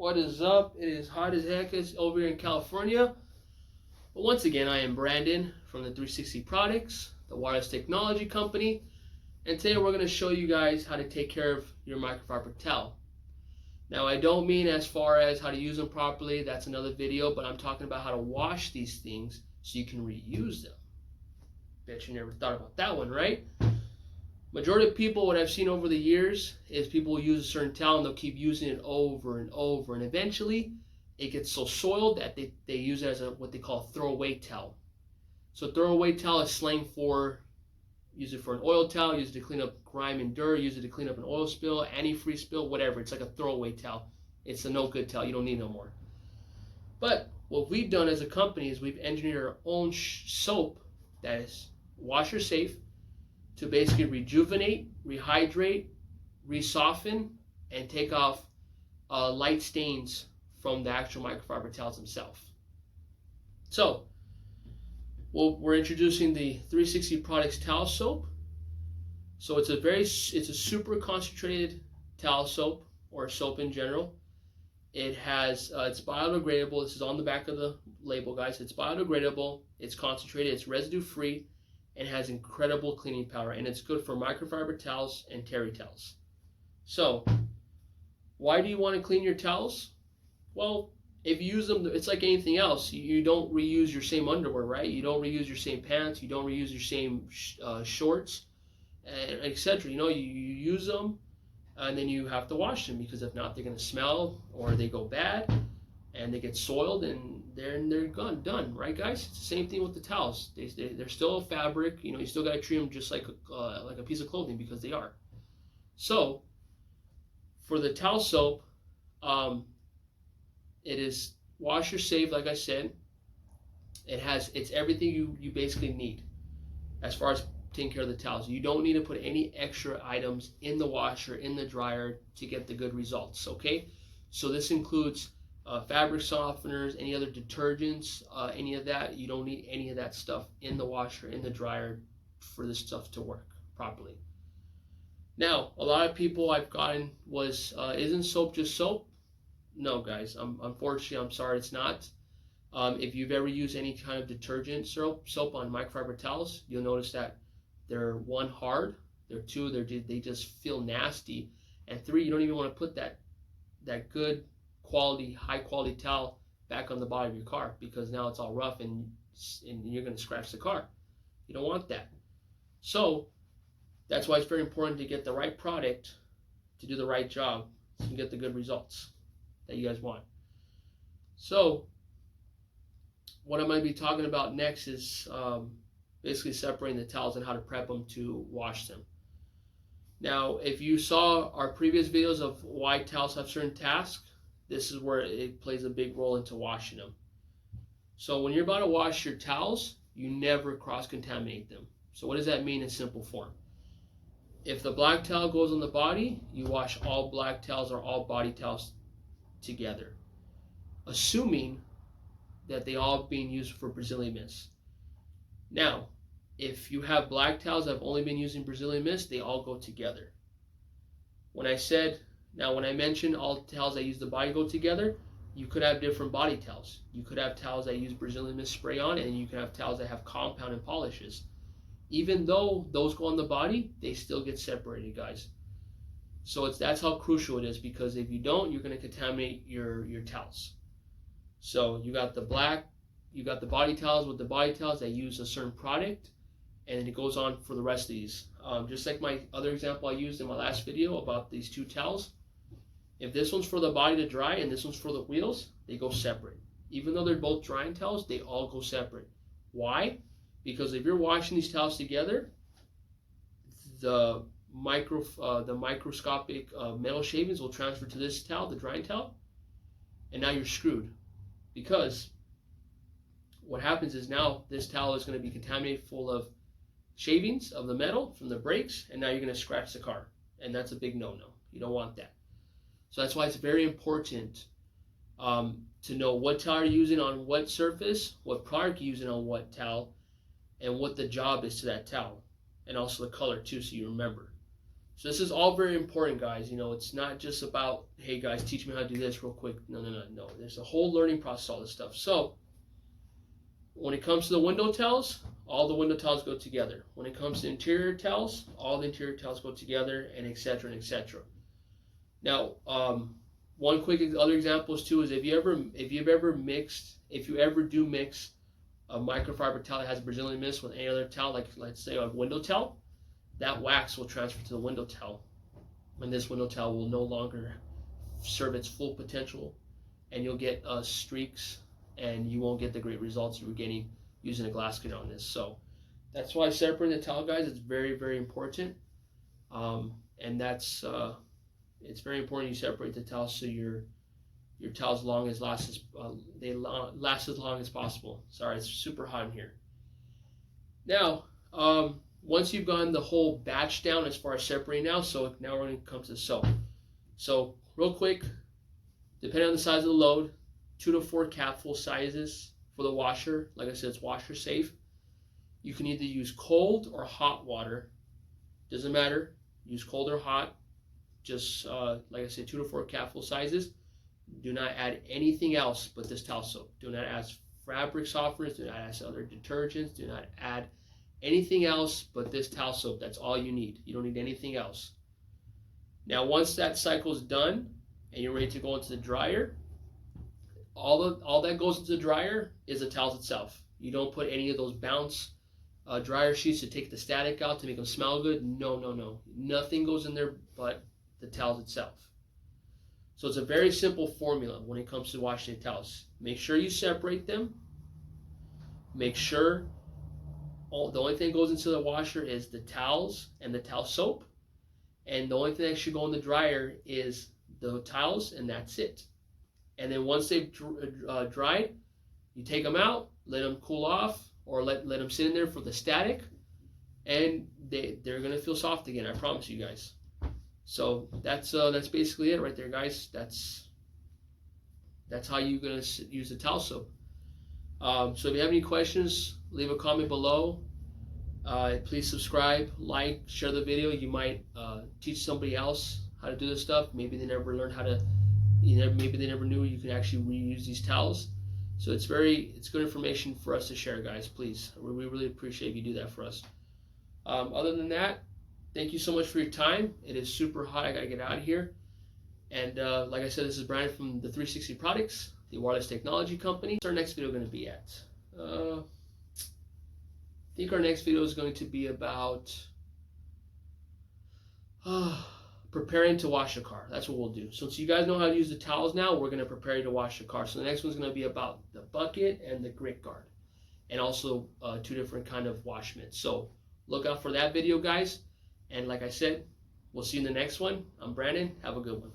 What is up? It is hot as heck over here in California. But once again, I am Brandon from the 360 Products, the wireless technology company. And today we're going to show you guys how to take care of your microfiber towel. Now, I don't mean as far as how to use them properly. That's another video. But I'm talking about how to wash these things so you can reuse them. Bet you never thought about that one, right? Majority of people, what I've seen over the years is people will use a certain towel and they'll keep using it over and over, and eventually it gets so soiled that they use it as what they call a throwaway towel. So throwaway towel is slang for use it for an oil towel, use it to clean up grime and dirt, use it to clean up an oil spill, antifreeze spill, whatever. It's like a throwaway towel. It's a no good towel. You don't need no more. But what we've done as a company is we've engineered our own soap that is washer safe, to basically rejuvenate, rehydrate, resoften, and take off light stains from the actual microfiber towels themselves. So, we're introducing the 360 Products Towel Soap. So it's a super concentrated towel soap, or soap in general. It has it's biodegradable. This is on the back of the label, guys. It's biodegradable. It's concentrated. It's residue free. And has incredible cleaning power, and it's good for microfiber towels and terry towels. So, why do you want to clean your towels? Well, if you use them, it's like anything else. You don't reuse your same underwear, right? You don't reuse your same pants. You don't reuse your same shorts, etc. You use them, and then you have to wash them, because if not, they're going to smell or they go bad, and they get soiled, and they're done, right, guys? It's the same thing with the towels. They're still a fabric. You still got to treat them just like a piece of clothing, because they are. So, for the towel soap, it is washer safe, like I said. It's everything you basically need as far as taking care of the towels. You don't need to put any extra items in the washer, in the dryer, to get the good results, okay? So this includes fabric softeners, any other detergents, any of that. You don't need any of that stuff in the washer, in the dryer, for this stuff to work properly. Now, a lot of people I've gotten was, isn't soap just soap? No, guys. Unfortunately, I'm sorry, it's not. If you've ever used any kind of detergent soap on microfiber towels, you'll notice that they're, one, hard. They're two, they just feel nasty. And three, you don't even want to put that good quality, high quality towel back on the bottom of your car, because now it's all rough and you're going to scratch the car. You don't want that. So that's why it's very important to get the right product to do the right job, so you can get the good results that you guys want. So what I'm going to be talking about next is basically separating the towels and how to prep them to wash them. Now, if you saw our previous videos of why towels have certain tasks, this is where it plays a big role into washing them. So when you're about to wash your towels, you never cross-contaminate them. So what does that mean in simple form? If the black towel goes on the body, you wash all black towels or all body towels together, assuming that they all being used for Brazilian mist. Now, if you have black towels that have only been using Brazilian mist, they all go together. When I mentioned all towels that use the body go together, you could have different body towels. You could have towels that use Brazilian mist spray on, and you can have towels that have compound and polishes. Even though those go on the body, they still get separated, guys. So that's how crucial it is, because if you don't, you're going to contaminate your towels. So you got the body towels with the body towels that use a certain product, and then it goes on for the rest of these. Just like my other example I used in my last video about these two towels. If this one's for the body to dry and this one's for the wheels, they go separate. Even though they're both drying towels, they all go separate. Why? Because if you're washing these towels together, the microscopic metal shavings will transfer to this towel, the drying towel, and now you're screwed. Because what happens is now this towel is going to be contaminated full of shavings of the metal from the brakes, and now you're going to scratch the car, and that's a big no-no. You don't want that. So that's why it's very important to know what towel you're using on what surface, what product you're using on what towel, and what the job is to that towel, and also the color too, so you remember. So this is all very important, guys. You know, it's not just about, hey guys, teach me how to do this real quick. No. There's a whole learning process, all this stuff. So when it comes to the window towels, all the window towels go together. When it comes to interior towels, all the interior towels go together, and etc. and etc. Now, one quick other examples too is if you ever do mix a microfiber towel that has Brazilian mist with any other towel, like let's say a window towel, that wax will transfer to the window towel, and this window towel will no longer serve its full potential, and you'll get streaks, and you won't get the great results you were getting using a glass cleaner on this. So that's why separating the towel, guys, is very, very important, and that's it's very important you separate the towels so your towels last as long as possible. Sorry, it's super hot in here. Now, once you've gotten the whole batch down as far as separating now, so now we're going to come to the soap. So real quick, depending on the size of the load, 2 to 4 capful sizes for the washer. Like I said, it's washer safe. You can either use cold or hot water. Doesn't matter. Use cold or hot. Just like I said, 2 to 4 capful sizes. Do not add anything else but this towel soap. Do not add fabric softeners. Do not add other detergents. Do not add anything else but this towel soap. That's all you need. You don't need anything else. Now, once that cycle is done and you're ready to go into the dryer, all that goes into the dryer is the towels itself. You don't put any of those bounce dryer sheets to take the static out to make them smell good. No. Nothing goes in there but the towels itself. So it's a very simple formula when it comes to washing the towels. Make sure you separate them. Make sure the only thing that goes into the washer is the towels and the towel soap. And the only thing that should go in the dryer is the towels, and that's it. And then once they've dried, you take them out, let them cool off, or let them sit in there for the static, and they're going to feel soft again, I promise you guys. So that's basically it right there, guys. That's how you're going to use the towel soap. So if you have any questions, leave a comment below. Please subscribe, like, share the video. You might teach somebody else how to do this stuff. Maybe they never learned how to, maybe they never knew you can actually reuse these towels. So it's good information for us to share, guys. Please, we really appreciate if you do that for us. Other than that, thank you so much for your time. It is super hot. I gotta get out of here. And like I said, this is Brian from the 360 Products, the wireless technology company. What's our next video going to be at? I think our next video is going to be about preparing to wash a car. That's what we'll do. So you guys know how to use the towels now, we're going to prepare you to wash the car. So the next one's going to be about the bucket and the grit guard, and also 2 different kind of wash mitts. So look out for that video, guys. And like I said, we'll see you in the next one. I'm Brandon. Have a good one.